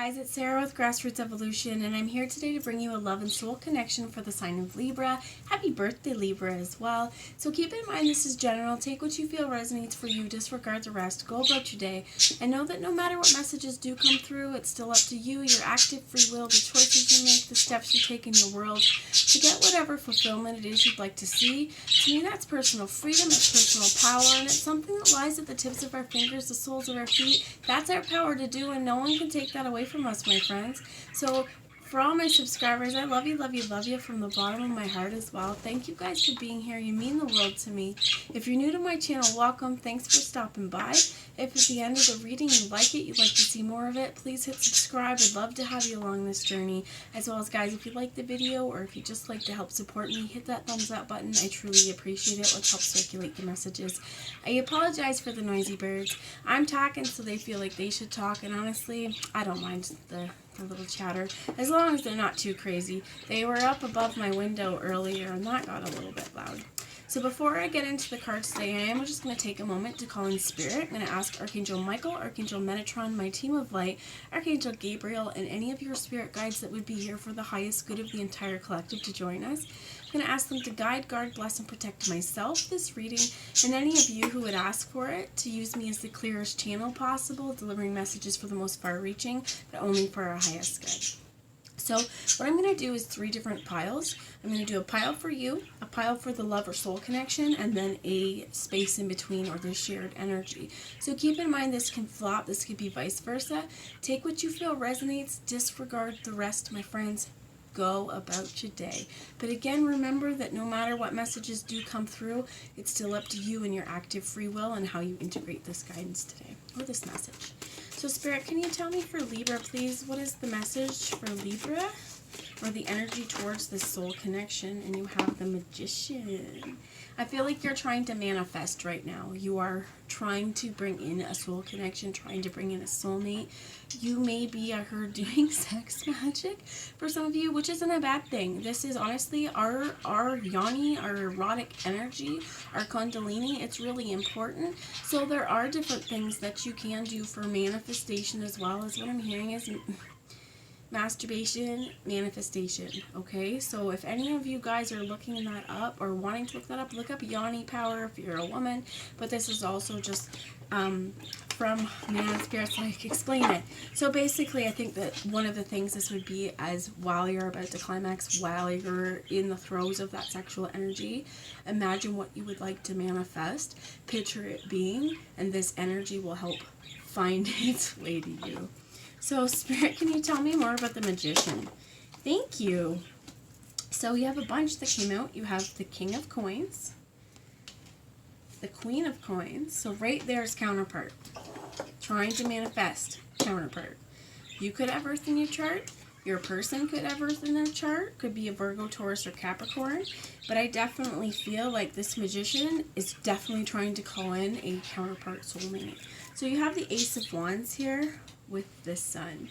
guys, it's Sarah with Grassroots Evolution, and I'm here today to bring you a love and soul connection for the sign of Libra. Happy birthday, Libra, as well. So keep in mind this is general. Take what you feel resonates for you. Disregard the rest. Go about your day. And know that no matter what messages do come through, it's still up to you, your active free will, the choices you make, the steps you take in your world to get whatever fulfillment it is you'd like to see. To me, that's personal freedom, it's personal power, and it's something that lies at the tips of our fingers, the soles of our feet. That's our power to do, and no one can take that away from us, my friends. So for all my subscribers, I love you, love you, love you from the bottom of my heart as well. Thank you guys for being here. You mean the world to me. If you're new to my channel, welcome. Thanks for stopping by. If at the end of the reading you like it, you'd like to see more of it, please hit subscribe. I'd love to have you along this journey. As well as, guys, if you like the video or if you'd just like to help support me, hit that thumbs up button. I truly appreciate it. Let's help circulate the messages. I apologize for the noisy birds. I'm talking so they feel like they should talk, and honestly, I don't mind the little chatter, as long as they're not too crazy. They were up above my window earlier, and that got a little bit loud. So before I get into the cards today, I am just going to take a moment to call in spirit. I'm going to ask Archangel Michael, Archangel Metatron, my team of light, Archangel Gabriel, and any of your spirit guides that would be here for the highest good of the entire collective to join us. I'm going to ask them to guide, guard, bless, and protect myself, this reading, and any of you who would ask for it, to use me as the clearest channel possible, delivering messages for the most far-reaching, but only for our highest good. So what I'm going to do is 3 different piles. I'm going to do a pile for you, a pile for the love or soul connection, and then a space in between, or the shared energy. So keep in mind this can flop, this could be vice versa. Take what you feel resonates, disregard the rest, my friends. Go about your day. But again, remember that no matter what messages do come through, it's still up to you and your active free will and how you integrate this guidance today, or this message. So Spirit, can you tell me for Libra, please, what is the message for Libra, or the energy towards this soul connection? And you have the Magician. I feel like you're trying to manifest right now. You are trying to bring in a soul connection, trying to bring in a soulmate. You may be, I heard, doing sex magic for some of you, which isn't a bad thing. This is honestly our yoni, our erotic energy, our kundalini. It's really important. So there are different things that you can do for manifestation, as well as what I'm hearing is masturbation, manifestation. Okay, so if any of you guys are looking that up or wanting to look that up, look up yoni power if you're a woman. But this is also just from man spirits, like explain it. So basically, I think that one of the things this would be, as while you're about to climax, while you're in the throes of that sexual energy, imagine what you would like to manifest, picture it being, and this energy will help find its way to you. So Spirit, can you tell me more about the Magician? Thank you. So you have a bunch that came out. You have the King of Coins, the Queen of Coins. So right there is counterpart. Trying to manifest, counterpart. You could have Earth in your chart. Your person could have Earth in their chart. Could be a Virgo, Taurus, or Capricorn. But I definitely feel like this Magician is definitely trying to call in a counterpart soulmate. So you have the Ace of Wands here with the Sun.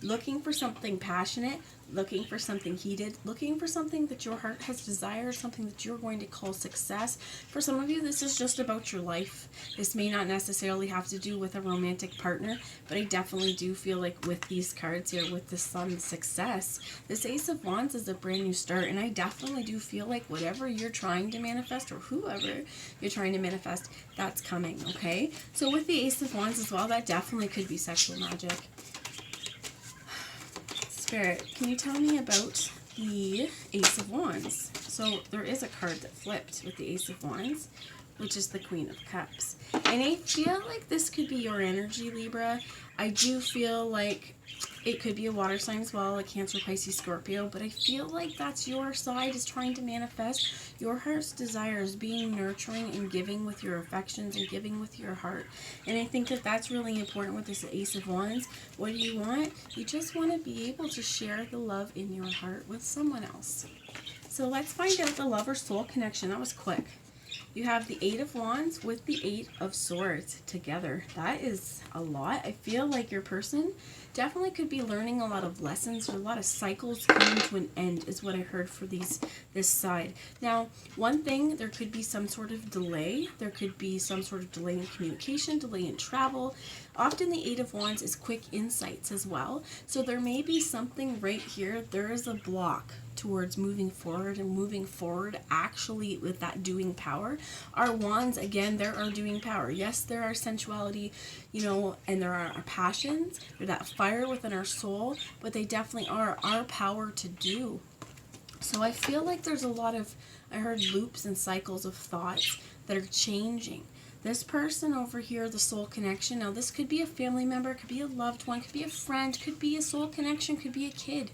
Looking for something passionate, looking for something heated, looking for something that your heart has desired, something that you're going to call success. For some of you, this is just about your life. This may not necessarily have to do with a romantic partner, but I definitely do feel like with these cards here, with the Sun, success, this Ace of Wands is a brand new start, and I definitely do feel like whatever you're trying to manifest, or whoever you're trying to manifest, that's coming, okay? So with the Ace of Wands as well, that definitely could be sexual magic. Spirit, can you tell me about the Ace of Wands? So there is a card that flipped with the Ace of Wands, which is the Queen of Cups. And I feel like this could be your energy, Libra. I do feel like it could be a water sign as well, like Cancer, Pisces, Scorpio, but I feel like that's your side, is trying to manifest your heart's desires, being nurturing and giving with your affections and giving with your heart. And I think that that's really important with this Ace of Wands. What do you want? You just want to be able to share the love in your heart with someone else. So let's find out the love or soul connection. That was quick. You have the 8 of Wands with the 8 of Swords together. That is a lot. I feel like your person definitely could be learning a lot of lessons. There's a lot of cycles coming to an end is what I heard for this side. Now, one thing, there could be some sort of delay. There could be some sort of delay in communication, delay in travel. Often the Eight of Wands is quick insights as well. So there may be something right here. There is a block towards moving forward and moving forward actually with that doing power. Our wands, again, there are doing power. Yes, there are sensuality, you know, and there are our passions. They're that fire within our soul, but they definitely are our power to do. So I feel like there's a lot of, I heard loops and cycles of thoughts that are changing. This person over here, the soul connection, now this could be a family member, could be a loved one, could be a friend, could be a soul connection, could be a kid.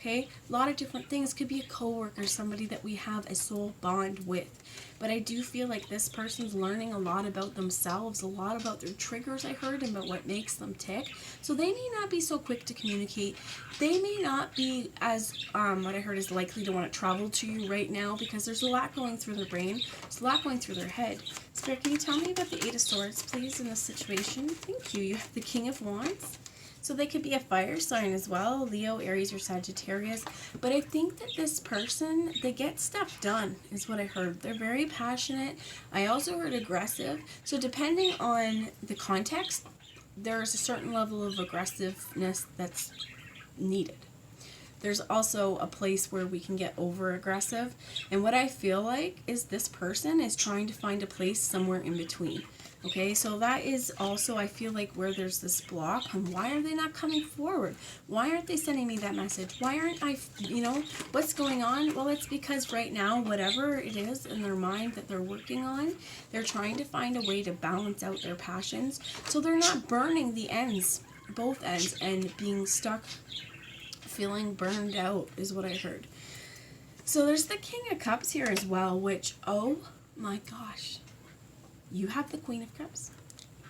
Okay, a lot of different things. Could be a coworker, somebody that we have a soul bond with. But I do feel like this person's learning a lot about themselves, a lot about their triggers, I heard, and about what makes them tick. So they may not be so quick to communicate. They may not be as, what I heard is likely to want to travel to you right now because there's a lot going through their brain. There's a lot going through their head. Spirit, can you tell me about the Eight of Swords, please, in this situation? Thank you. You have the King of Wands. So they could be a fire sign as well, Leo, Aries, or Sagittarius. But I think that this person, they get stuff done, is what I heard. They're very passionate. I also heard aggressive. So depending on the context, there's a certain level of aggressiveness that's needed. There's also a place where we can get over aggressive. And what I feel like is this person is trying to find a place somewhere in between. Okay, so that is also, I feel like, where there's this block. And why are they not coming forward? Why aren't they sending me that message? Why aren't I, you know, what's going on? Well, it's because right now, whatever it is in their mind that they're working on, they're trying to find a way to balance out their passions. So they're not burning the ends, both ends, and being stuck, feeling burned out is what I heard. So there's the King of Cups here as well, which, oh my gosh. You have the Queen of Cups,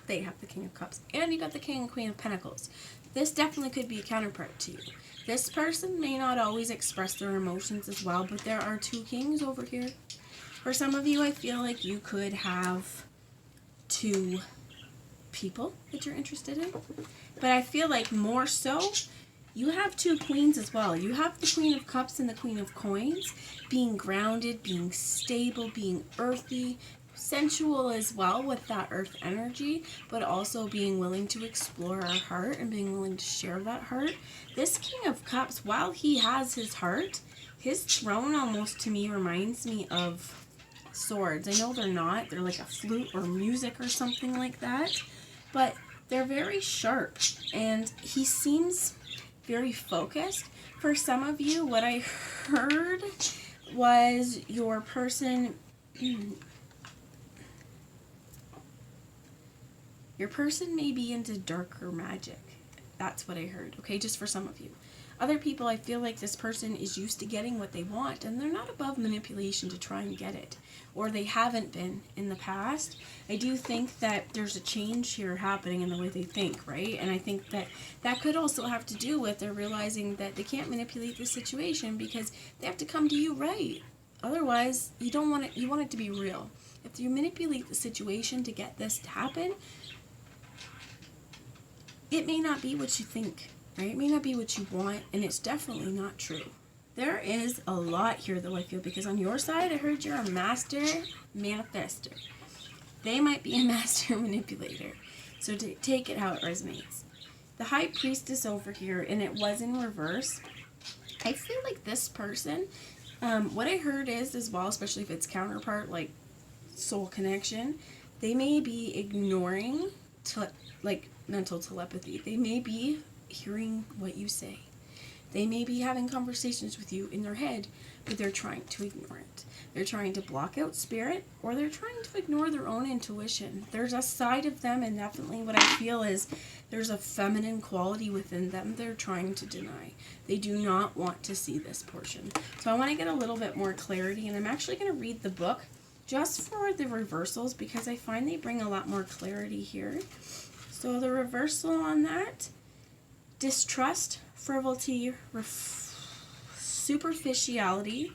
they have the King of Cups, and you got the King and Queen of Pentacles. This definitely could be a counterpart to you. This person may not always express their emotions as well, but there are two kings over here. For some of you, I feel like you could have two people that you're interested in, but I feel like more so, you have two queens as well. You have the Queen of Cups and the Queen of Coins, being grounded, being stable, being earthy, sensual as well with that earth energy, but also being willing to explore our heart and being willing to share that heart. This King of Cups, while he has his heart, his throne almost to me reminds me of swords. I know they're not. They're like a flute or music or something like that, but they're very sharp and he seems very focused. For some of you, what I heard was your person... Your person may be into darker magic. That's what I heard, okay, just for some of you. Other people, I feel like this person is used to getting what they want, and they're not above manipulation to try and get it. Or they haven't been in the past. I do think that there's a change here happening in the way they think, right? And I think that that could also have to do with they're realizing that they can't manipulate the situation because they have to come to you right. Otherwise, you don't want it, you want it to be real. If you manipulate the situation to get this to happen, it may not be what you think, right? It may not be what you want, and it's definitely not true. There is a lot here, though, I feel, because on your side, I heard you're a master manifester. They might be a master manipulator, so take it how it resonates. The High Priestess over here, and it was in reverse. I feel like this person, what I heard is, as well, especially if it's counterpart, like soul connection, they may be ignoring, mental telepathy. They may be hearing what you say. They may be having conversations with you in their head, but they're trying to ignore it. They're trying to block out spirit, or they're trying to ignore their own intuition. There's a side of them, and definitely what I feel is there's a feminine quality within them they're trying to deny. They do not want to see this portion. So I want to get a little bit more clarity, and I'm actually going to read the book just for the reversals because I find they bring a lot more clarity here. So the reversal on that, distrust, frivolity, superficiality,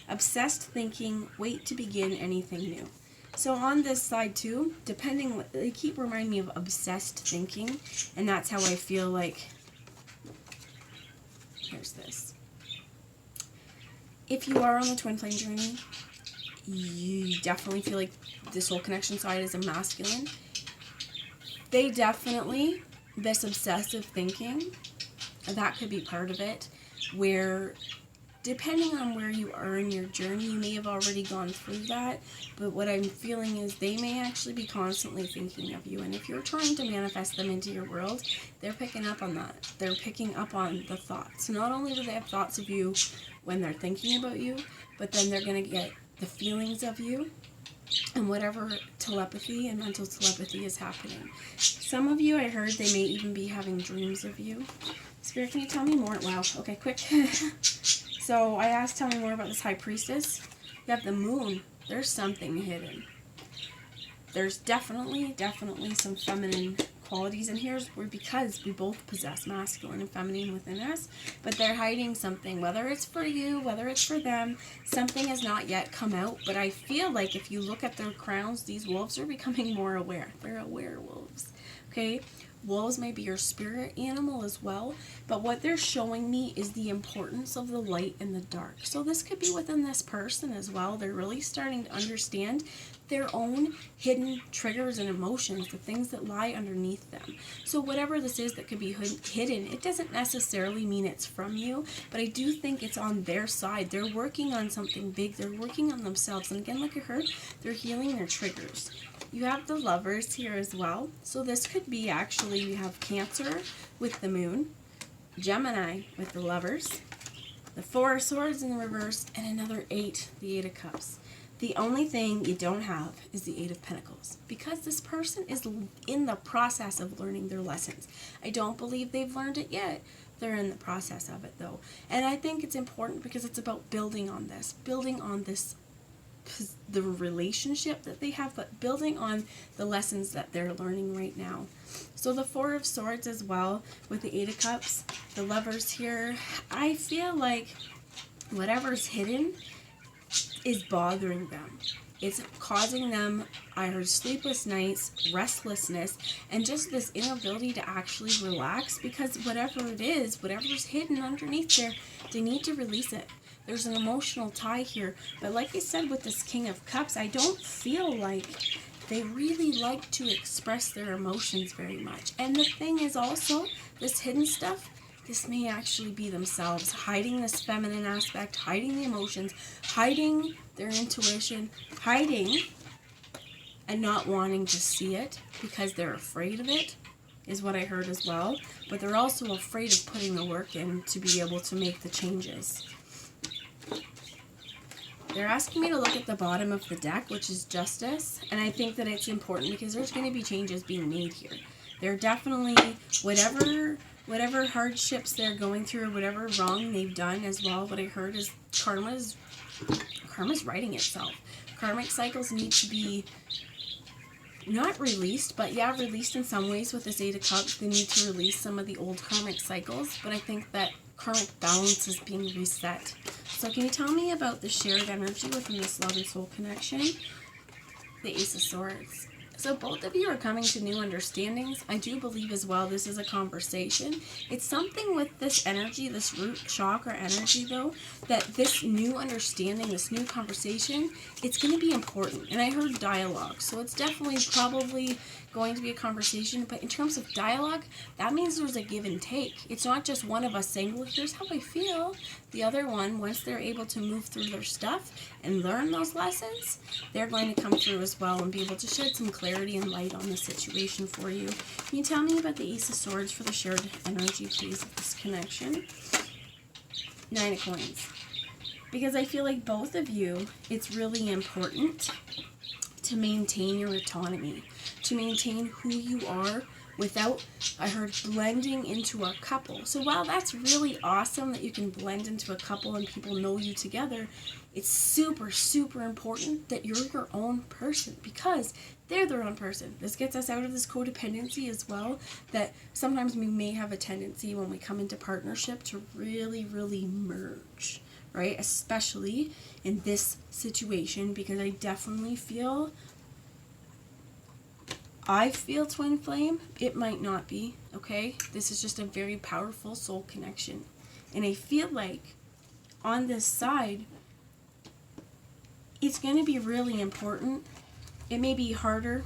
obsessed thinking, wait to begin anything new. So on this side too, depending, they keep reminding me of obsessed thinking, and that's how I feel like here's this. If you are on the twin flame journey, you definitely feel like the soul connection side is a masculine. They definitely, this obsessive thinking, that could be part of it, where depending on where you are in your journey, you may have already gone through that, but what I'm feeling is they may actually be constantly thinking of you, and if you're trying to manifest them into your world, they're picking up on that. They're picking up on the thoughts. Not only do they have thoughts of you when they're thinking about you, but then they're going to get the feelings of you and whatever telepathy and mental telepathy is happening. Some of you, I heard, they may even be having dreams of you. Spirit, can you tell me more? Wow, okay, quick. So I asked, tell me more about this high priestess. You have the moon. There's something hidden. There's definitely some feminine qualities in here, because we both possess masculine and feminine within us, but they're hiding something, whether it's for you, whether it's for them. Something has not yet come out, but I feel like if you look at their crowns, these wolves are becoming more aware. They're aware wolves, okay? Wolves may be your spirit animal as well, but what they're showing me is the importance of the light and the dark. So this could be within this person as well. They're really starting to understand their own hidden triggers and emotions, the things that lie underneath them. So whatever this is that could be hidden, it doesn't necessarily mean it's from you, but I do think it's on their side. They're working on something big. They're working on themselves. And again, like you heard, they're healing their triggers. You have the Lovers here as well. So this could be actually, you have Cancer with the Moon, Gemini with the Lovers, the Four of Swords in the reverse, and another 8, the 8 of Cups. The only thing you don't have is the 8 of Pentacles, because this person is in the process of learning their lessons. I don't believe they've learned it yet. They're in the process of it though. And I think it's important because it's about building on this, the relationship that they have, but building on the lessons that they're learning right now. So the Four of Swords as well with the 8 of Cups, the Lovers here, I feel like whatever's hidden is bothering them. It's causing them, I heard, sleepless nights, restlessness, and just this inability to actually relax, because whatever it is, whatever's hidden underneath there, they need to release it. There's an emotional tie here, but like I said with this King of Cups, I don't feel like they really like to express their emotions very much. And the thing is also, this hidden stuff, this may actually be themselves, hiding this feminine aspect, hiding the emotions, hiding their intuition, hiding and not wanting to see it because they're afraid of it, is what I heard as well. But they're also afraid of putting the work in to be able to make the changes. They're asking me to look at the bottom of the deck, which is Justice, and I think that it's important because there's going to be changes being made here. They're definitely, whatever hardships they're going through or whatever wrong they've done as well, what I heard is karma's writing itself. Karmic cycles need to be not released, but yeah, released in some ways with this 8 of Cups. They need to release some of the old karmic cycles, but I think that karmic balance is being reset. So can you tell me about the shared energy within this love and soul connection? The Ace of Swords. So both of you are coming to new understandings. I do believe as well this is a conversation. It's something with this energy, this root chakra energy though, that this new understanding, this new conversation, it's going to be important. And I heard dialogue, so it's definitely probably going to be a conversation. But in terms of dialogue, that means there's a give and take. It's not just one of us saying, well, here's how I feel. The other one, once they're able to move through their stuff and learn those lessons, they're going to come through as well and be able to shed some clarity and light on the situation for you. Can you tell me about the Ace of Swords for the shared energy, please, of this connection? 9 of Coins. Because I feel like both of you, it's really important to maintain your autonomy, to maintain who you are without, I heard, blending into a couple. So while that's really awesome that you can blend into a couple and people know you together, it's super, super important that you're your own person because they're their own person. This gets us out of this codependency as well, that sometimes we may have a tendency when we come into partnership to really, really merge, right? Especially in this situation, because I definitely feel twin flame. It might not be, okay? This is just a very powerful soul connection. And I feel like on this side, it's going to be really important. It may be harder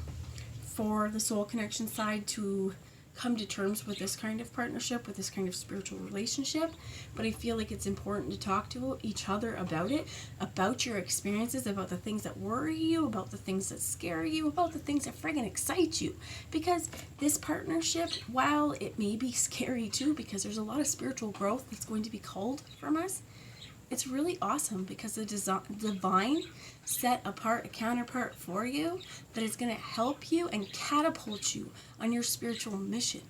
for the soul connection side to come to terms with this kind of partnership, with this kind of spiritual relationship, but I feel like it's important to talk to each other about it, about your experiences, about the things that worry you, about the things that scare you, about the things that friggin' excite you, because this partnership, while it may be scary too, because there's a lot of spiritual growth that's going to be culled from us, it's really awesome because the divine set apart a counterpart for you that is going to help you and catapult you on your spiritual mission.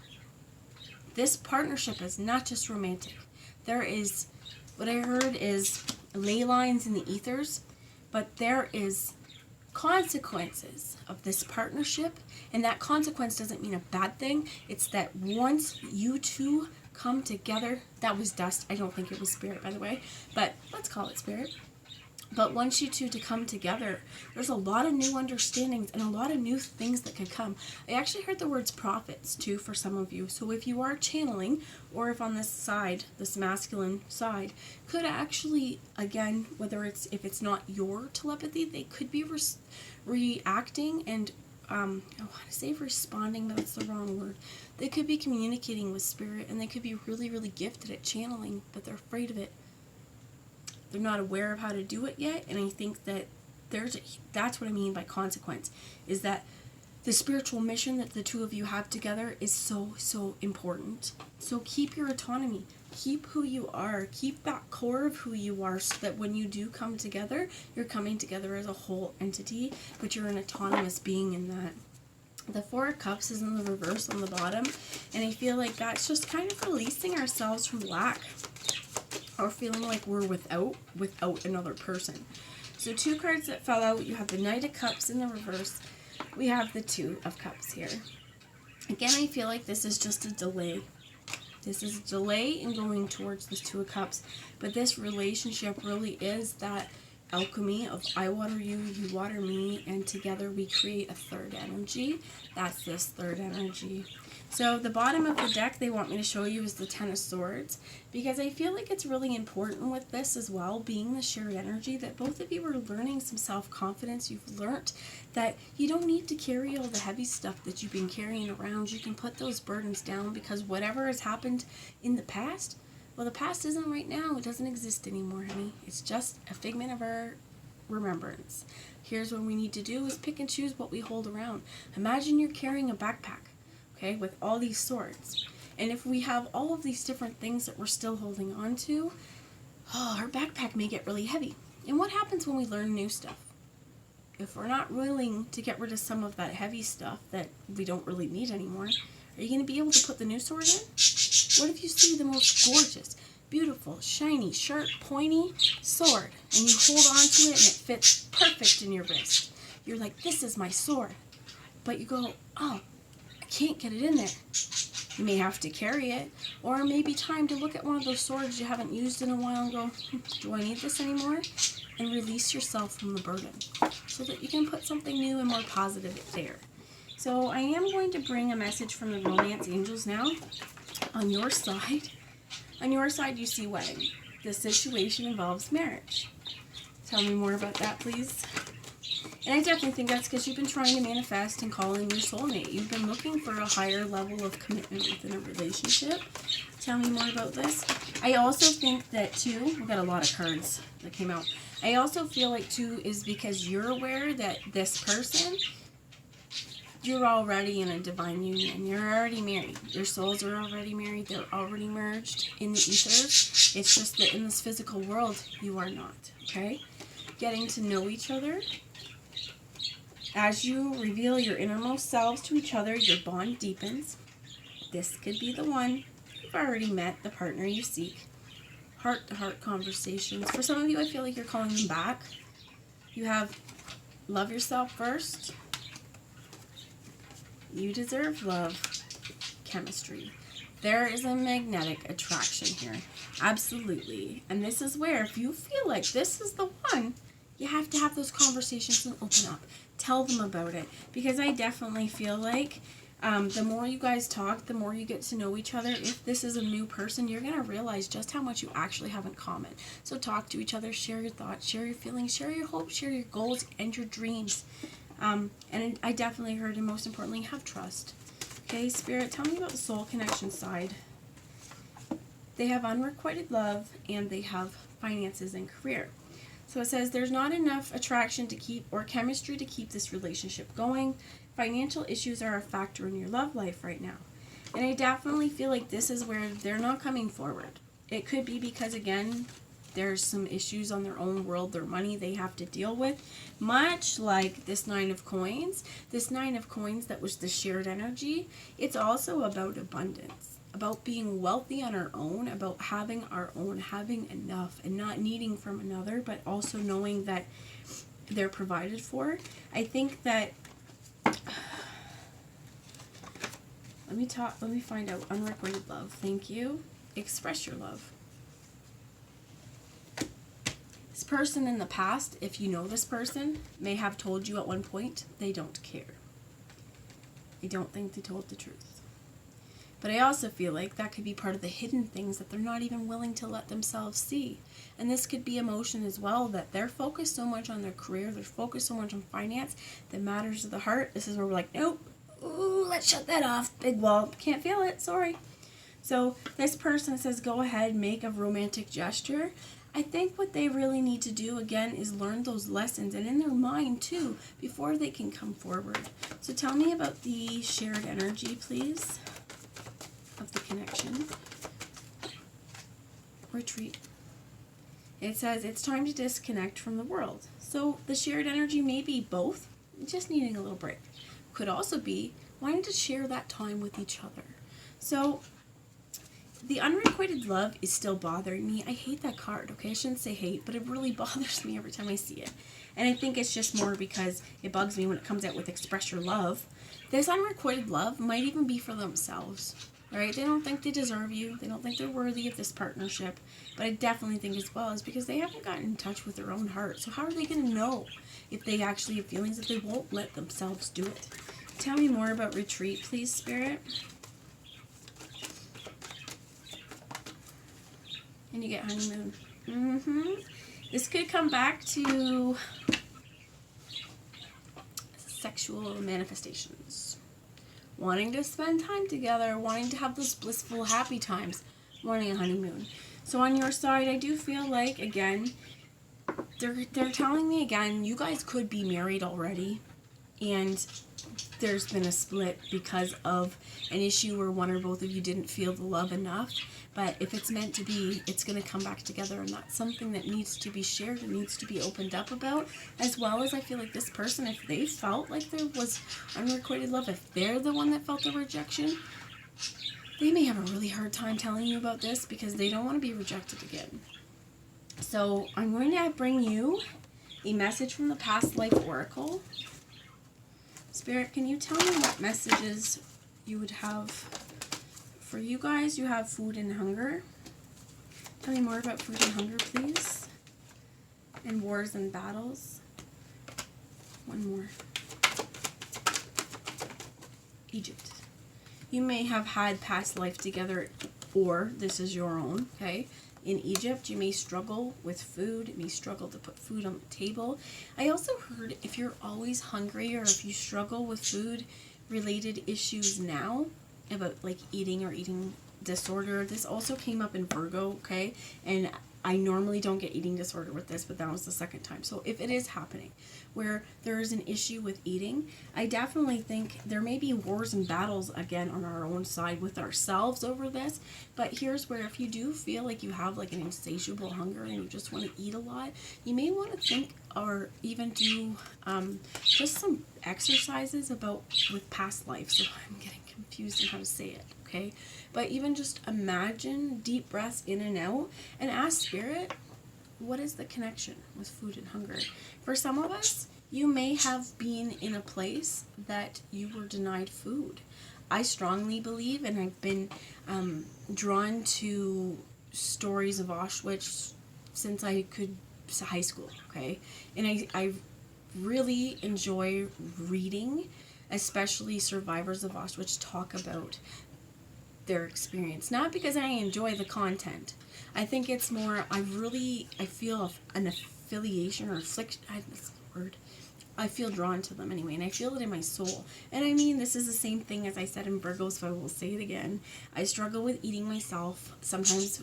This partnership is not just romantic. There is, what I heard is ley lines in the ethers, but there is consequences of this partnership, and that consequence doesn't mean a bad thing. It's that once you two come together, that was dust. I don't think it was spirit, by the way, but let's call it spirit. But once you two to come together, there's a lot of new understandings and a lot of new things that could come. I actually heard the words prophets too for some of you. So if you are channeling, or if on this side, this masculine side, could actually, again, if it's not your telepathy, they could be reacting and I want to say responding, but that's the wrong word. They could be communicating with spirit, and they could be really, really gifted at channeling, but they're afraid of it. They're not aware of how to do it yet, and I think that that's what I mean by consequence, is that the spiritual mission that the two of you have together is so, so important. So keep your autonomy. Keep who you are. Keep that core of who you are, so that when you do come together, you're coming together as a whole entity, but you're an autonomous being in that. The Four of Cups is in the reverse on the bottom, and I feel like that's just kind of releasing ourselves from lack, or feeling like we're without another person. So two cards that fell out, you have the Knight of Cups in the reverse. We have the Two of Cups here. Again, I feel like this is just a delay. This is a delay in going towards this Two of Cups, but this relationship really is that alchemy of I water you, you water me, and together we create a third energy. That's this third energy. So the bottom of the deck they want me to show you is the Ten of Swords, because I feel like it's really important with this as well, being the shared energy, that both of you are learning some self-confidence. You've learned that you don't need to carry all the heavy stuff that you've been carrying around. You can put those burdens down, because whatever has happened in the past, well, the past isn't right now. It doesn't exist anymore, honey. It's just a figment of our remembrance. Here's what we need to do is pick and choose what we hold around. Imagine you're carrying a backpack, okay, with all these swords. And if we have all of these different things that we're still holding on to, our backpack may get really heavy. And what happens when we learn new stuff? If we're not willing to get rid of some of that heavy stuff that we don't really need anymore, are you going to be able to put the new sword in? What if you see the most gorgeous, beautiful, shiny, sharp, pointy sword, and you hold on to it and it fits perfect in your wrist? You're like, this is my sword. But you go, oh, I can't get it in there. You may have to carry it, or it may be time to look at one of those swords you haven't used in a while and go, do I need this anymore? And release yourself from the burden so that you can put something new and more positive there. So I am going to bring a message from the romance angels now. On your side, you see wedding. The situation involves marriage. Tell me more about that, please. And I definitely think that's because you've been trying to manifest and call in your soulmate. You've been looking for a higher level of commitment within a relationship. Tell me more about this. I also think that, too, we've got a lot of cards that came out. I also feel like, too, is because you're aware that this person, you're already in a divine union. You're already married. Your souls are already married. They're already merged in the ethers. It's just that in this physical world, you are not, okay? Getting to know each other. As you reveal your innermost selves to each other, your bond deepens. This could be the one. You've already met the partner you seek. Heart-to-heart conversations. For some of you, I feel like you're calling them back. You have love yourself first. You deserve love. Chemistry. There is a magnetic attraction here. Absolutely. And this is where, if you feel like this is the one, you have to have those conversations and open up. Tell them about it. Because I definitely feel like The more you guys talk, the more you get to know each other. If this is a new person, you're going to realize just how much you actually have in common. So talk to each other, share your thoughts, share your feelings, share your hopes, share your goals and your dreams. And I definitely heard, and most importantly, have trust. Okay, Spirit, tell me about the soul connection side. They have unrequited love and they have finances and career. So it says there's not enough attraction to keep or chemistry to keep this relationship going. Financial issues are a factor in your love life right now. And I definitely feel like this is where they're not coming forward. It could be because, again, there's some issues on their own world, their money they have to deal with. Much like this Nine of Coins. This Nine of Coins that was the shared energy. It's also about abundance. About being wealthy on our own, about having our own, having enough, and not needing from another, but also knowing that they're provided for. I think that, let me find out. Unrequited love, thank you. Express your love. This person in the past, if you know this person, may have told you at one point they don't care. I don't think they told the truth. But I also feel like that could be part of the hidden things that they're not even willing to let themselves see. And this could be emotion as well, that they're focused so much on their career, they're focused so much on finance, that matters to the heart. This is where we're like, nope, ooh, let's shut that off. Big wall, can't feel it, sorry. So this person says, go ahead, make a romantic gesture. I think what they really need to do, again, is learn those lessons, and in their mind, too, before they can come forward. So tell me about the shared energy, please, of the connection. Retreat. It says it's time to disconnect from the world. So the shared energy may be both, just needing a little break. Could also be wanting to share that time with each other. So the unrequited love is still bothering me. I hate that card, okay? I shouldn't say hate, but it really bothers me every time I see it. And I think it's just more because it bugs me when it comes out with express your love. This unrequited love might even be for themselves, right? They don't think they deserve you. They don't think they're worthy of this partnership. But I definitely think as well is because they haven't gotten in touch with their own heart. So how are they going to know if they actually have feelings if they won't let themselves do it? Tell me more about retreat, please, Spirit. And you get honeymoon. This could come back to sexual manifestations. Wanting to spend time together, wanting to have those blissful, happy times, wanting a honeymoon. So on your side, I do feel like, again, they're telling me again, you guys could be married already, and there's been a split because of an issue where one or both of you didn't feel the love enough. But if it's meant to be, it's going to come back together, and that's something that needs to be shared and needs to be opened up about. As well as I feel like this person, if they felt like there was unrequited love, if they're the one that felt the rejection, they may have a really hard time telling you about this because they don't want to be rejected again. So I'm going to bring you a message from the Past Life Oracle. Spirit, can you tell me what messages you would have for you guys? You have food and hunger. Tell me more about food and hunger, please. And wars and battles. One more. Egypt. You may have had past life together, or this is your own, okay? In Egypt, you may struggle with food. You may struggle to put food on the table. I also heard if you're always hungry or if you struggle with food-related issues now, about like eating or eating disorder, this also came up in Virgo, okay? And I normally don't get eating disorder with this, but that was the second time. So if it is happening where there is an issue with eating, I definitely think there may be wars and battles again on our own side with ourselves over this. But here's where if you do feel like you have like an insatiable hunger and you just want to eat a lot, you may want to think or even do just some exercises about with past life. So I'm getting confused on how to say it, okay? But even just imagine deep breaths in and out and ask Spirit, what is the connection with food and hunger? For some of us, you may have been in a place that you were denied food. I strongly believe, and I've been drawn to stories of Auschwitz since I could high school, okay? And I really enjoy reading especially survivors of Auschwitz talk about their experience. Not because I enjoy the content. I think it's more, I feel an affiliation or affliction, that's the word. I feel drawn to them anyway, and I feel it in my soul. And I mean, this is the same thing as I said in Virgo, so I will say it again. I struggle with eating myself. Sometimes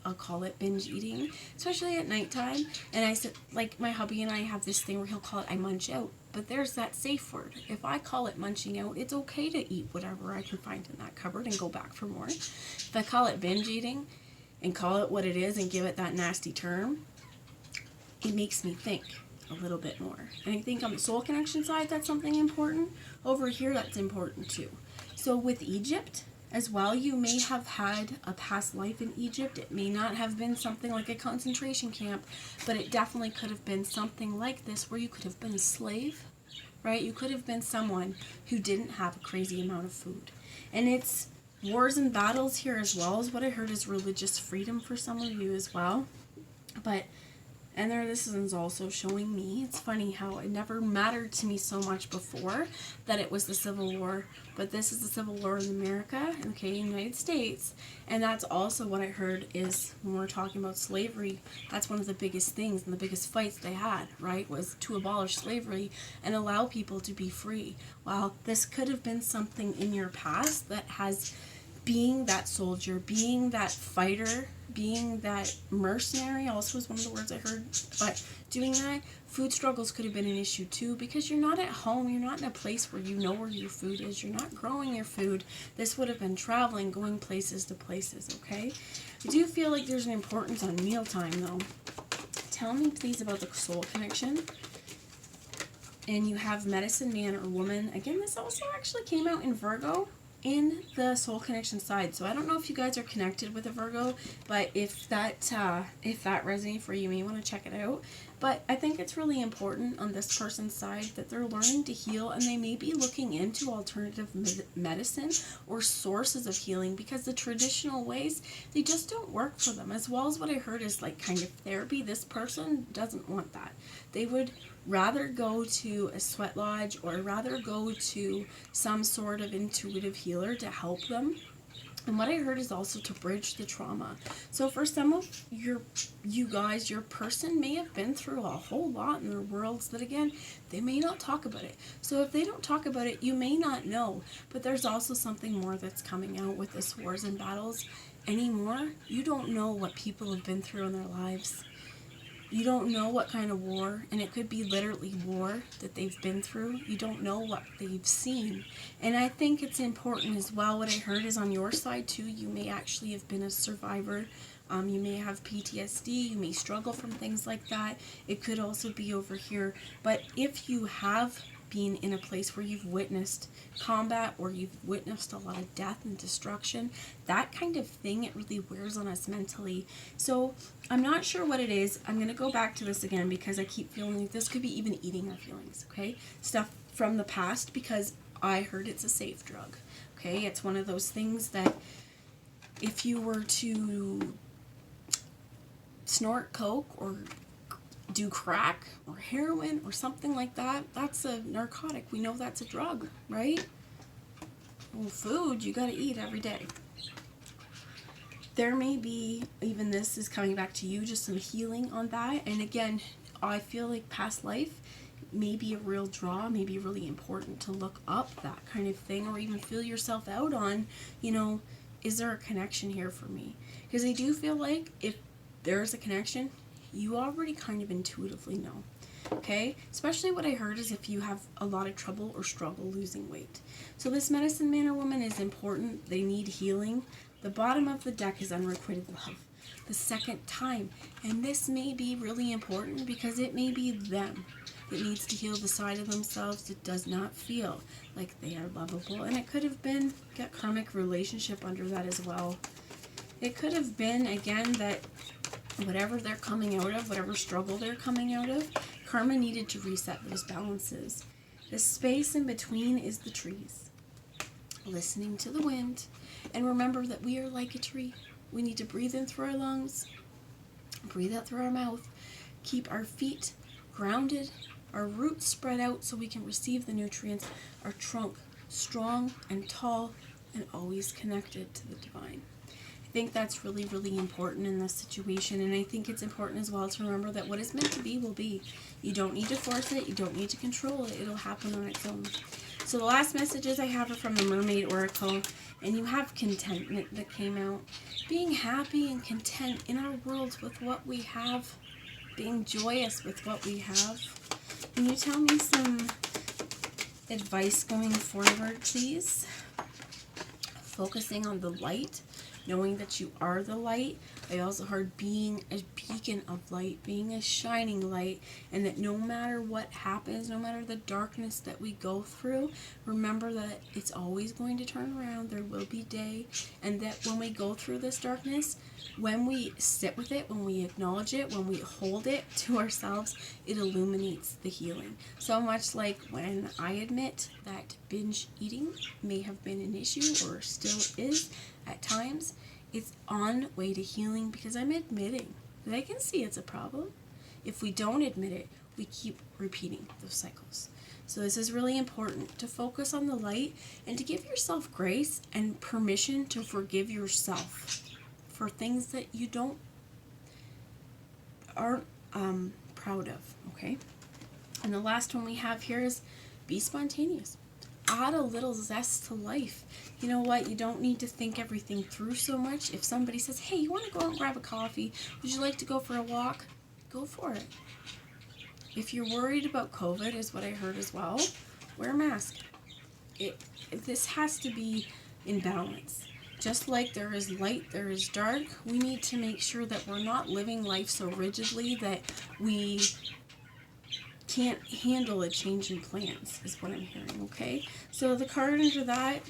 I'll call it binge eating, especially at nighttime. And I said, like, my hubby and I have this thing where he'll call it I munch out. But there's that safe word. If I call it munching out, it's okay to eat whatever I can find in that cupboard and go back for more. If I call it binge eating and call it what it is and give it that nasty term, it makes me think a little bit more. And I think on the soul connection side, that's something important. Over here, that's important too. So with Egypt as well, you may have had a past life in Egypt. It may not have been something like a concentration camp, but it definitely could have been something like this where you could have been a slave, right? You could have been someone who didn't have a crazy amount of food. And it's wars and battles here as well, as what I heard is religious freedom for some of you as well. But and there, this is also showing me, it's funny how it never mattered to me so much before that it was the Civil War, but this is the Civil War in America, okay, United States, and that's also what I heard is when we're talking about slavery, that's one of the biggest things and the biggest fights they had, right, was to abolish slavery and allow people to be free. Well, this could have been something in your past that has, being that soldier, being that fighter, being that mercenary also is one of the words I heard, but doing that, food struggles could have been an issue too, because you're not at home, you're not in a place where you know where your food is, you're not growing your food. This would have been traveling, going places to places, okay? I do feel like there's an importance on mealtime though. Tell me please about the soul connection. And you have medicine man or woman. Again, this also actually came out in Virgo, in the soul connection side. So I don't know if you guys are connected with a Virgo, but if that resonates for you, you may want to check it out. But I think it's really important on this person's side that they're learning to heal, and they may be looking into alternative medicine or sources of healing, because the traditional ways, they just don't work for them. As well as what I heard is like kind of therapy. This person doesn't want that. They would rather go to a sweat lodge or rather go to some sort of intuitive healer to help them. And what I heard is also to bridge the trauma. So for some of you guys, your person may have been through a whole lot in their worlds that, again, they may not talk about it. So if they don't talk about it, you may not know. But there's also something more that's coming out with this wars and battles. Anymore, you don't know what people have been through in their lives. You don't know what kind of war, and it could be literally war that they've been through. You don't know what they've seen. And I think it's important as well. What I heard is on your side too, you may actually have been a survivor. You may have PTSD, you may struggle from things like that. It could also be over here. But if you have been in a place where you've witnessed combat or you've witnessed a lot of death and destruction, that kind of thing, it really wears on us mentally. So I'm not sure what it is. I'm going to go back to this again because I keep feeling like this could be even eating our feelings, okay? Stuff from the past, because I heard it's a safe drug, okay? It's one of those things that if you were to snort coke or do crack or heroin or something like that, that's a narcotic. We know that's a drug, right? Well, food, you got to eat every day. There may be, even this is coming back to you, just some healing on that. And again, I feel like past life may be a real draw, may be really important to look up that kind of thing, or even feel yourself out on, you know, is there a connection here for me? Because I do feel like if there's a connection, you already kind of intuitively know, okay? Especially what I heard is if you have a lot of trouble or struggle losing weight. So this medicine man or woman is important. They need healing. The bottom of the deck is Unrequited Love, the second time. And this may be really important because it may be them that needs to heal the side of themselves that does not feel like they are lovable. And it could have been got karmic relationship under that as well. It could have been, again, that whatever they're coming out of, whatever struggle they're coming out of, karma needed to reset those balances. The space in between is the trees. Listening to the wind. And remember that we are like a tree. We need to breathe in through our lungs, breathe out through our mouth, keep our feet grounded, our roots spread out so we can receive the nutrients, our trunk strong and tall and always connected to the divine. I think that's really, really important in this situation, and I think it's important as well to remember that what is meant to be will be. You don't need to force it, you don't need to control it, it'll happen on its own. So the last messages I have are from the Mermaid Oracle, and you have contentment that came out. Being happy and content in our world with what we have, being joyous with what we have. Can you tell me some advice going forward, please? Focusing on the light, knowing that you are the light. I also heard being a beacon of light, being a shining light, and that no matter what happens, no matter the darkness that we go through, remember that it's always going to turn around. There will be day, and that when we go through this darkness, when we sit with it, when we acknowledge it, when we hold it to ourselves, it illuminates the healing. So much like when I admit that binge eating may have been an issue or still is at times, it's on way to healing because I'm admitting that I can see it's a problem. If we don't admit it, we keep repeating those cycles. So this is really important, to focus on the light and to give yourself grace and permission to forgive yourself for things that you aren't proud of, okay? And the last one we have here is be spontaneous. Add a little zest to life. You know what? You don't need to think everything through so much. If somebody says, hey, you want to go out and grab a coffee? Would you like to go for a walk? Go for it. If you're worried about COVID, is what I heard as well, wear a mask. This has to be in balance. Just like there is light, there is dark, we need to make sure that we're not living life so rigidly that we can't handle a change in plans, is what I'm hearing, okay? So the card under that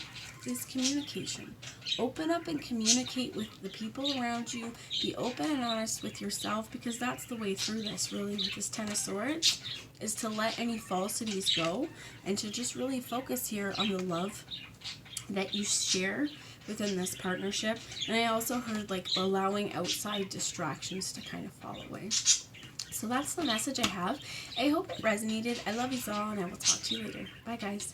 is communication. Open up and communicate with the people around you. Be open and honest with yourself, because that's the way through this, really, with this Ten of Swords, is to let any falsities go and to just really focus here on the love that you share within this partnership. And I also heard like allowing outside distractions to kind of fall away. So that's the message I have. I hope it resonated. I love you all, and I will talk to you later. Bye, guys.